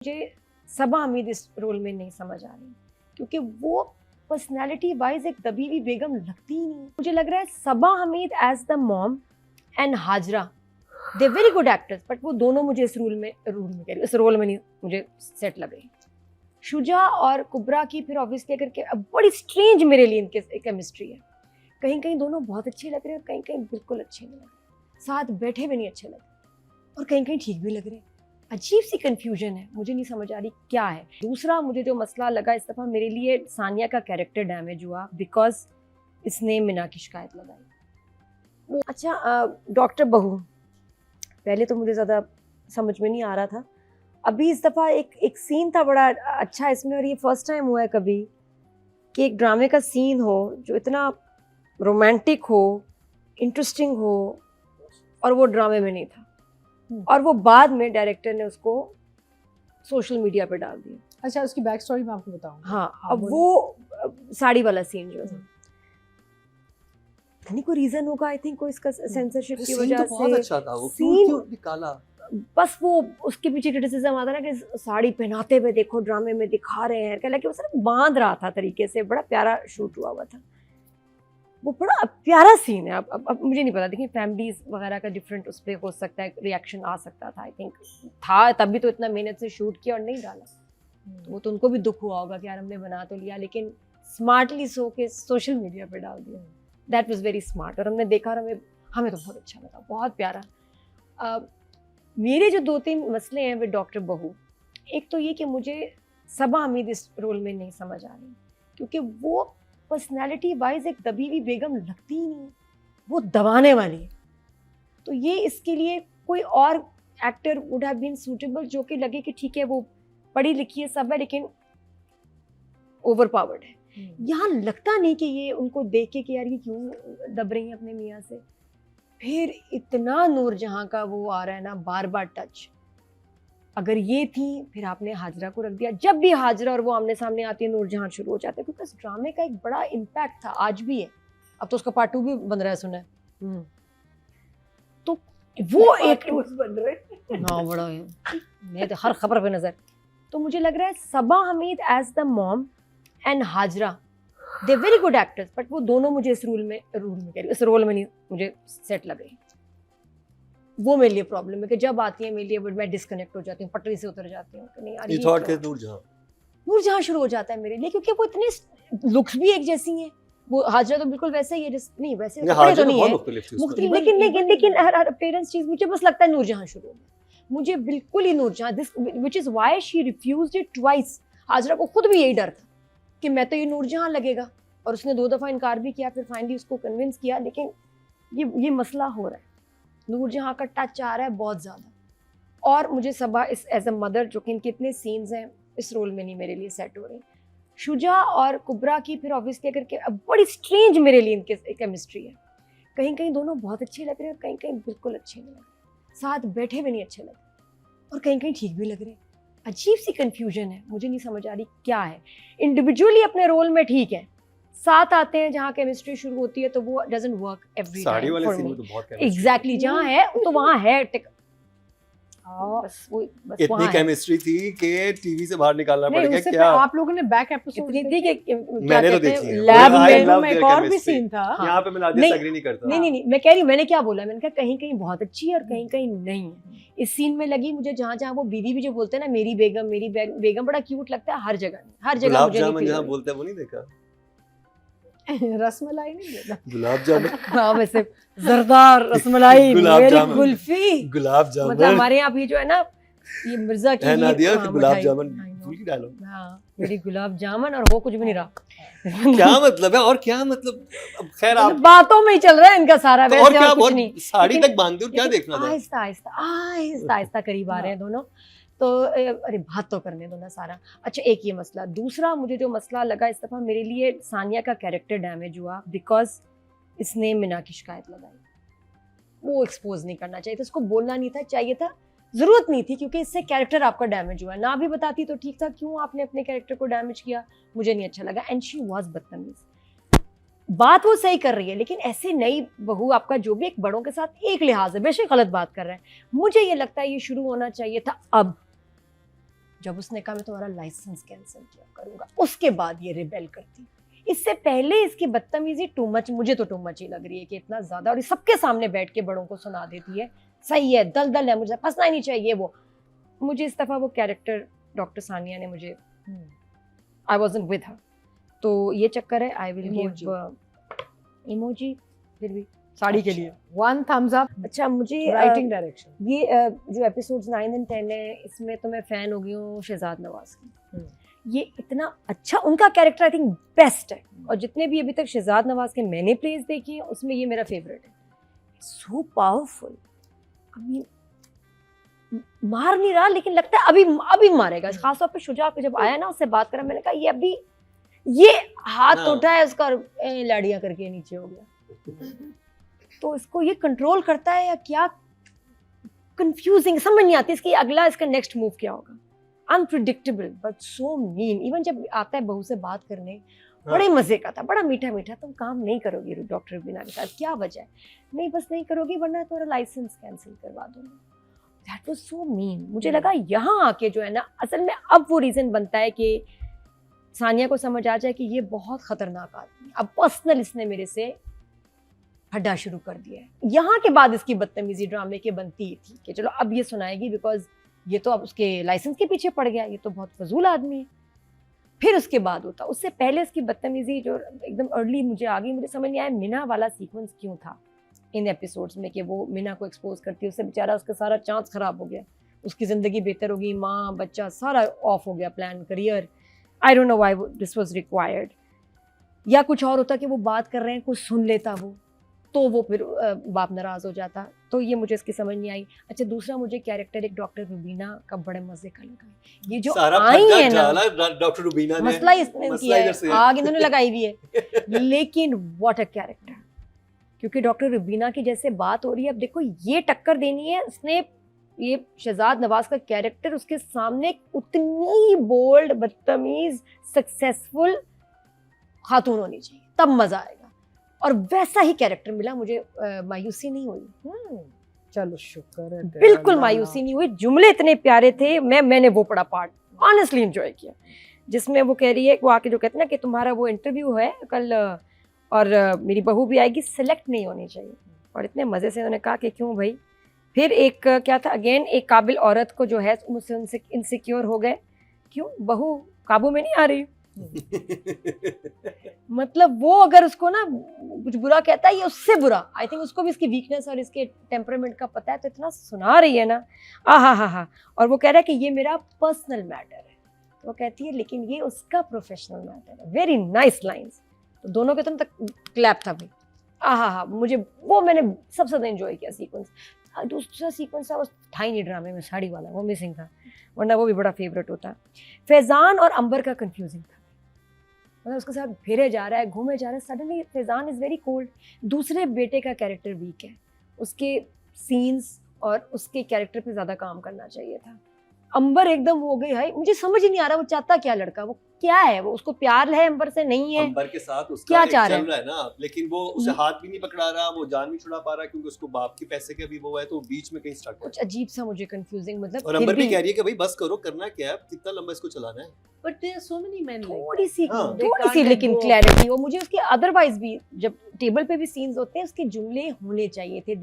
मुझे सबा हमीद इस रोल में नहीं समझ आ रही क्योंकि वो पर्सनालिटी वाइज एक दबीबी बेगम लगती ही नहीं। मुझे लग रहा है Saba Hamid as the mom and Hajra they very good actors, but वो दोनों मुझे इस रोल में कह रही, इस रोल में नहीं मुझे सेट लग रही। शुजा और कुबरा की फिर ऑब्वियसली करके अब बड़ी स्ट्रेंज मेरे लिए इनके केमिस्ट्री है। कहीं कहीं दोनों बहुत अच्छे लग रहे हैं, कहीं कहीं बिल्कुल अच्छे नहीं लग रहे, साथ बैठे हुए नहीं अच्छे लग रहे और कहीं कहीं ठीक भी लग रहे हैं। अजीब सी कंफ्यूजन है, मुझे नहीं समझ आ रही क्या है। दूसरा मुझे जो मसला लगा इस दफ़ा मेरे लिए सानिया का कैरेक्टर डैमेज हुआ बिकॉज इसने मिना की शिकायत लगाई। अच्छा डॉक्टर बहू पहले तो मुझे ज़्यादा समझ में नहीं आ रहा था, अभी इस दफ़ा एक सीन था बड़ा अच्छा इसमें, और ये फर्स्ट टाइम हुआ है कभी कि एक ड्रामे का सीन हो जो इतना रोमांटिक हो, इंटरेस्टिंग हो, और वो ड्रामे में नहीं था और वो बाद में डायरेक्टर ने उसको सोशल मीडिया पे डाल दिया। अच्छा, उसकी बैक स्टोरी मैं आपको बताऊं। हाँ, अब वो साड़ी वाला सीन जो था नहीं कोई रीजन होगा, आई थिंक कोई इसका सेंसरशिप की वजह से। बहुत अच्छा था वो, क्यों निकाला? बस वो उसके पीछे क्रिटिसिज्म आता ना कि साड़ी पहनाते हुए देखो ड्रामे में दिखा रहे हैं, क्या कि वो सिर्फ बांध रहा था तरीके से, बड़ा प्यारा शूट हुआ था, वो बड़ा प्यारा सीन है। अब मुझे नहीं पता, देखिए फैमिलीज वगैरह का डिफरेंट उस पर हो सकता है, रिएक्शन आ सकता था, आई थिंक था तभी तो इतना मेहनत से शूट किया और नहीं डाला, तो वो तो उनको भी दुख हुआ होगा कि यार हमने बना तो लिया लेकिन स्मार्टली सो के सोशल मीडिया पे डाल दिया। दैट वाज वेरी स्मार्ट और हमने देखा और हमें तो बहुत अच्छा लगा, बहुत प्यारा। मेरे जो 2-3 मसले हैं विद डॉक्टर बहू, एक तो ये कि मुझे सबा हमीद इस रोल में नहीं समझ आ रही क्योंकि वो पर्सनालिटी वाइज एक दबीबी बेगम लगती ही नहीं, वो दबाने वाली है। तो ये इसके लिए कोई और actor would have been suitable जो कि लगे कि ठीक है वो पढ़ी लिखी है सब है लेकिन ओवर पावर्ड है। यहाँ लगता नहीं कि ये उनको देख के कि यार ये क्यों दब रही है अपने मियाँ से। फिर इतना नूरजहां का वो आ रहा है ना बार बार टच, अगर ये थी फिर आपने हाजरा को रख दिया। जब भी हाजरा और वो आमने सामने आती है नूरजहां शुरू हो जाते हैं क्योंकि इस ड्रामे का एक बड़ा इम्पैक्ट था, आज भी है, अब तो उसका पार्ट 2 भी बन रहा है सुना है। तो वो एक बन रहे ना बड़ा है, मैं तो हर खबर पे नजर। तो मुझे लग रहा है Saba Hamid as the mom and Hajra they very good actors, but वो दोनों मुझे इस रोल में कह रही, इस रोल में नहीं मुझे सेट लग रही। वो मेरे लिए प्रॉब्लम है कि जब आती है मेरे लिए मैं डिस्कनेक्ट हो जाती हूँ, पटरी से उतर जाती हूँ कि नहीं यार, ये थॉट के नूरजहां शुरू हो जाता है मेरे लिए क्योंकि वो इतने लुक्स भी एक जैसी हैं। वो हाजरा तो बिल्कुल वैसे ही है, नहीं वैसे तो नहीं है मुख्तलिफ, लेकिन हर पेरेंट्स चीज मुझे बस लगता है नूरजहां शुरू हो गया, मुझे बिल्कुल ही Noorjahan, this which is why she refused it twice. Hajra को खुद भी यही डर था कि मैं तो ये नूरजहां लगेगा, और उसने 2 दफा इनकार भी किया, फिर फाइनली उसको कन्विंस किया, लेकिन ये मसला हो रहा है, नूरजहां का टच आ रहा है बहुत ज़्यादा। और मुझे सबा इस एज अ मदर जो कि इनके इतने सीन्स हैं इस रोल में नहीं मेरे लिए सेट हो रही। शुजा और कुबरा की फिर ऑब्वियसली करके अब बड़ी स्ट्रेंज मेरे लिए इनके केमिस्ट्री है। कहीं कहीं दोनों बहुत अच्छे लग रहे हैं, कहीं कहीं बिल्कुल अच्छे नहीं लग रहे, साथ बैठे हुए नहीं अच्छे लग रहे और कहीं कहीं ठीक भी लग रहे हैं। अजीब सी कंफ्यूजन है, मुझे नहीं समझ आ रही क्या है। इंडिविजुअली अपने रोल में ठीक है, साथ आते हैं जहाँ केमिस्ट्री शुरू होती है तो वो doesn't work every time. Sari वाले सीन में तो बहुत केमिस्ट्री एग्जैक्टली जहाँ है तो वहाँ है बस इतनी केमिस्ट्री थी कि टीवी से बाहर निकालना पड़ेगा। क्या आप लोगों ने बैक एपिसोड इतनी थी कि मैंने तो देखी है, लैब में एक और भी सीन था। यहाँ पे मैं नादिया से एग्री नहीं करता। नहीं मैं कह रही हूँ, मैंने क्या बोला, मैंने कहा कहीं कहीं बहुत अच्छी है और कहीं कहीं नहीं है। इस सीन में लगी मुझे जहाँ जहाँ वो बीवी भी जो बोलते हैं ना मेरी बेगम बड़ा क्यूट लगता है, हर जगह गुलाब जामुन जहाँ बोलते हैं वो नहीं देखा, रसमलाई नहीं देखा, गुलाब जामुन हाँ वैसे जरदार रसमलाई कुल्फी गुलाब जामुन, मतलब हमारे यहाँ भी जो है ना ये मिर्जा की नादिया गुलाब जामुन भूल ही डालो। हाँ मेरी गुलाब जामुन और वो कुछ भी नहीं रहा। क्या मतलब है और क्या मतलब, अब खैर आप बातों में ही चल रहा है इनका सारा, तो वैसे और कुछ नहीं। साड़ी तक बांधते हो क्या देखना था। आहिस्ता करीब आ रहे हैं दोनों, तो अरे बात तो करने दो ना सारा। अच्छा एक ये मसला, दूसरा मुझे जो मसला लगा इस दफ़ा मेरे लिए सानिया का कैरेक्टर डैमेज हुआ बिकॉज इसने मिना की शिकायत लगाई। वो एक्सपोज नहीं करना चाहिए था, उसको बोलना नहीं था, चाहिए था, ज़रूरत नहीं थी क्योंकि इससे कैरेक्टर आपका डैमेज हुआ। ना भी बताती तो ठीक था, क्यों आपने अपने कैरेक्टर को डैमेज किया, मुझे नहीं अच्छा लगा। एंड शी वॉज बदतमीज। बात वो सही कर रही है लेकिन ऐसे नई बहू आपका जो भी एक बड़ों के साथ एक लिहाज है, बेशक गलत बात कर रहा है, मुझे ये लगता है ये शुरू होना चाहिए था अब जब उसने कहा मैं तुम्हारा लाइसेंस कैंसिल किया करूंगा, उसके बाद ये रिबेल करती। इससे पहले इसकी बदतमीजी टू मच, मुझे तो टू मच ही लग रही है कि इतना ज्यादा, और ये सबके सामने बैठ के बड़ों को सुना देती है सही है, दल है, मुझे फंसना ही नहीं चाहिए। वो मुझे इस दफा वो कैरेक्टर डॉक्टर सानिया ने मुझे, आई वाज़न्ट विद हर, तो ये चक्कर है। आई विल गिव इमोजी फिर भी साड़ी के लिए 1 thumbs up. अच्छा मुझे Writing direction. ये जो एपिसोड्स 9 और 10 है, इसमें तो मैं फ़ैन हो गई हूँ शहजाद नवाज की। ये इतना अच्छा, उनका कैरेक्टर आई थिंक बेस्ट है, और जितने भी अभी तक शहजाद नवाज के मैंने प्लेस देखे हैं उसमें ये मेरा फेवरेट है। सो पावरफुल, आई मीन मार नहीं रहा लेकिन लगता है अभी मारेगा। खासतौर पे शुजा पे जब आया ना, उससे बात करा, मैंने कहा ये अभी ये हाथ उठाया उसका और लाड़ियाँ करके नीचे हो गया। तो इसको ये कंट्रोल करता है या क्या, कंफ्यूजिंग, समझ नहीं आती इसकी अगला इसका नेक्स्ट मूव क्या होगा। Unpredictable but so mean. Even जब आता है बहू से बात करने, बड़े मजे का था, बड़ा मीठा मीठा। तुम काम नहीं करोगी डॉक्टर रुबीना के साथ, क्या वजह है? नहीं बस नहीं करोगी वरना तुम्हारा लाइसेंस कैंसिल करवा दूंगा। That was so mean. मुझे लगा यहाँ आके जो है ना, असल में अब वो रीजन बनता है कि सानिया को समझ आ जाए कि ये बहुत खतरनाक आदमी है। अब पर्सनल इसने मेरे से हड्डा शुरू कर दिया है। यहाँ के बाद इसकी बदतमीजी ड्रामे के बनती ही थी कि चलो अब ये सुनाएगी, बिकॉज ये तो अब उसके लाइसेंस के पीछे पड़ गया, ये तो बहुत फजूल आदमी है। फिर उसके बाद होता, उससे पहले इसकी बदतमीजी जो एकदम अर्ली मुझे आ गई। मुझे समझ नहीं आया मिना वाला सीक्वेंस क्यों था इन एपिसोड्स में, कि वो मिना को एक्सपोज करती है, उससे बेचारा उसका सारा चांस खराब हो गया, उसकी ज़िंदगी बेहतर होगी, माँ बच्चा सारा ऑफ हो गया, plan, career. I don't know why this was required. या कुछ और होता कि वो बात कर रहे हैं, कुछ सुन लेता वो, तो वो फिर बाप नाराज हो जाता। तो ये मुझे इसकी समझ नहीं आई। अच्छा दूसरा मुझे कैरेक्टर एक डॉक्टर रुबीना का बड़े मजे का लगा। ये जो आई है ना डॉक्टर रुबीना ने मसला इसने किया है, आग इन्होंने लगाई हुई है, लेकिन व्हाट अ कैरेक्टर। क्योंकि डॉक्टर रुबीना की जैसे बात हो रही है, अब देखो ये टक्कर देनी है उसने, ये शहजाद नवाज का कैरेक्टर उसके सामने उतनी बोल्ड, बदतमीज, सक्सेसफुल खातून होनी चाहिए, तब मजा आएगा। और वैसा ही कैरेक्टर मिला मुझे, मायूसी नहीं हुई। चलो शुक्र है, बिल्कुल मायूसी नहीं हुई। जुमले इतने प्यारे थे। मैंने वो पढ़ा पार्ट ऑनेस्टली एंजॉय किया, जिसमें वो कह रही है, वो आके जो कहते हैं ना कि तुम्हारा वो इंटरव्यू है कल और मेरी बहू भी आएगी, सिलेक्ट नहीं होनी चाहिए। और इतने मज़े से उन्होंने कहा कि क्यों भाई। फिर एक क्या था, अगेन एक काबिल औरत को जो है मुझसे उनसे इनसिक्योर हो गए, क्यों बहू काबू में नहीं आ रही। मतलब वो अगर उसको ना कुछ बुरा कहता है, ये उससे बुरा, आई थिंक उसको भी इसकी वीकनेस और इसके टेम्परामेंट का पता है, तो इतना सुना रही है ना, हा। और वो कह रहा है कि ये मेरा पर्सनल मैटर है, तो वो कहती है लेकिन ये उसका प्रोफेशनल मैटर है। Very nice lines. तो दोनों के तक क्लैप था भाई, हा। मुझे वो मैंने सबसे ज़्यादा एंजॉय किया सीक्वेंस। दूसरा सीक्वेंस था वो था ही नहीं ड्रामे में, साड़ी वाला, वो मिसिंग था, वरना वो भी बड़ा फेवरेट होता। फैज़ान और अंबर का कंफ्यूजिंग था, मतलब उसके साथ फिरे जा रहा है, घूमे जा रहा है, suddenly Faizan is very cold. दूसरे बेटे का कैरेक्टर वीक है, उसके सीन्स और उसके कैरेक्टर पे ज़्यादा काम करना चाहिए था। अंबर एकदम हो गई है, मुझे समझ ही नहीं आ रहा वो चाहता क्या लड़का, वो क्या है, वो उसको प्यार है अंबर से, नहीं है अंबर के साथ उसका क्या एक चाह चल रहा है ना, लेकिन वो उसे हाथ भी नहीं पकड़ा रहा, वो जान नहीं छुड़ा पा रहा क्योंकि उसको बाप के पैसे के भी वो है, तो बीच में कहीं स्टक है। कुछ अजीब सा मुझे कंफ्यूजिंग, मतलब और अंबर भी कह रही है कि भाई बस करो, करना क्या है, कितना लंबा इसको चलाना है। But there are so many men like थोड़ी सी हाँ। थोड़ी सी लेकिन क्लैरिटी, और मुझे उसके अदरवाइज भी जब टेबल पे भी सीन्स होते हैं उसके जुमले होने चाहिए थे।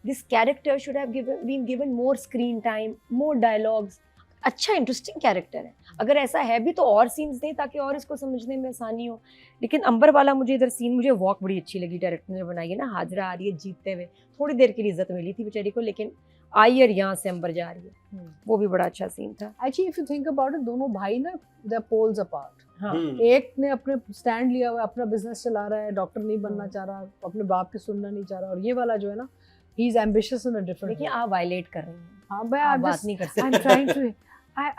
This character should have been given more screen time, more dialogues. अच्छा इंटरेस्टिंग कैरेक्टर है, अगर ऐसा है भी तो और सीन्स दें ताकि और इसको समझने में आसानी हो। लेकिन अंबर वाला मुझे इधर सीन, मुझे वॉक बड़ी अच्छी लगी डायरेक्टर ने बनाई है ना, हाजरा आ रही है जीतते हुए, थोड़ी देर के लिए इज्जत मिली थी बेचारी को, लेकिन आई और यहाँ से अंबर जा रही है, वो भी बड़ा अच्छा सीन था। Actually, if you think about it, दोनों भाई ना they're poles apart. हाँ एक ने अपने स्टैंड लिया हुआ है, अपना बिजनेस चला रहा है, डॉक्टर नहीं बनना चाह रहा, अपने बाप की सुनना नहीं चाह रहा, और ये वाला जो है ना, he is ambitious in a different देखिए way. आप वायलेट कर रही हैं, हाँ मैं आप बात नहीं कर सकते। I'm trying to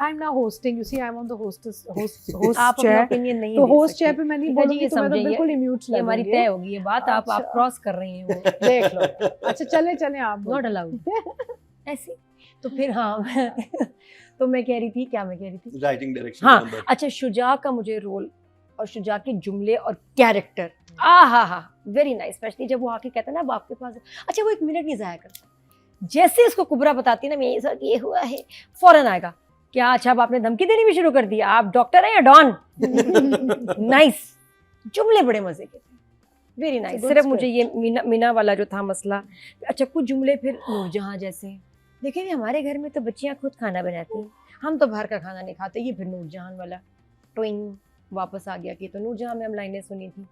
I'm now hosting. You see, I'm on the host आप अपना chair. ओपिनियन नहीं तो दे होस्ट सकती। चेयर पे मैं नहीं ठीक है जी, बोलूंगी ये तो मैं तो समझिए, बिल्कुल ही म्यूट ये हमारी तय होगी ये बात, आप अच्छा। क्रॉस कर रही हैं वो, देख लो। अच्छा चले आप नॉट अलाउड ऐसे। तो फिर हाँ तो मैं कह रही थी, क्या मैं कह रही थी, राइटिंग डायरेक्शन हाँ नंबर। अच्छा शुजा का मुझे रोल और शुजा के जुमले और कैरेक्टर, हा वेरी नाइस। स्पेशली जब वो आके कहता है ना अब आपके पास, अच्छा वो एक मिनट नहीं जाया करता, जैसे इसको कुबरा बताती ना मैं ये सर ये हुआ है, फौरन आएगा क्या अच्छा अब आपने धमकी देनी भी शुरू कर दी, आप डॉक्टर हैं या डॉन? नाइस, जुमले बड़े मजे के थे, वेरी नाइस। good सिर्फ script. मुझे ये मीना वाला जो था मसला, अच्छा कुछ जुमले फिर नूरजहां जैसे, देखिए हमारे घर में तो बच्चियां खुद खाना बनाती हैं, हम तो बाहर का खाना नहीं खाते, ये फिर नूरजहां वाला ट्विंग वापस आ गया कि तो नूरजहां में हम लाइनें सुनी थी।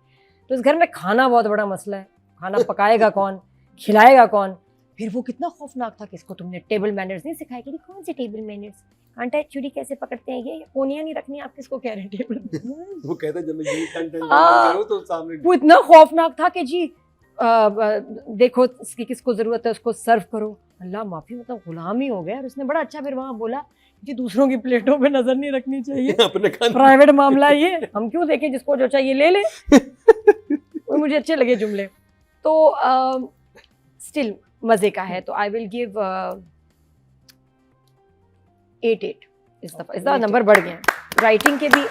तो इस घर में खाना बहुत बड़ा मसला है, खाना पकाएगा कौन, खिलाएगा कौन। फिर वो कितना खौफनाक था कि इसको तुमने टेबल मैनर्स नहीं सिखाए, कि कौन से टेबल मैनर्स, कांटा छुरी कैसे पकड़ते हैं, ये कोनियां नहीं रखनी, आप किसको कह रहे हैं टेबल मैनर्स? वो कहता है जब मैं यही कंटेंट हाँ। करूं तो सामने वो इतना खौफनाक था कि जी देखो इसकी किसको जरूरत है उसको सर्व करो। अल्लाह माफी, मतलब गुलाम ही हो गया। और उसने बड़ा अच्छा फिर वहाँ बोला कि दूसरों की प्लेटों पे नजर नहीं रखनी चाहिए, अपने खाने प्राइवेट मामला है ये, हम क्यों देखें, जिसको जो चाहिए ले ले। वो मुझे अच्छे लगे जुमले। तो स्टिल मजे का है, तो आई विल गिव 8 इस दफा नंबर बढ़ गया। राइटिंग के भी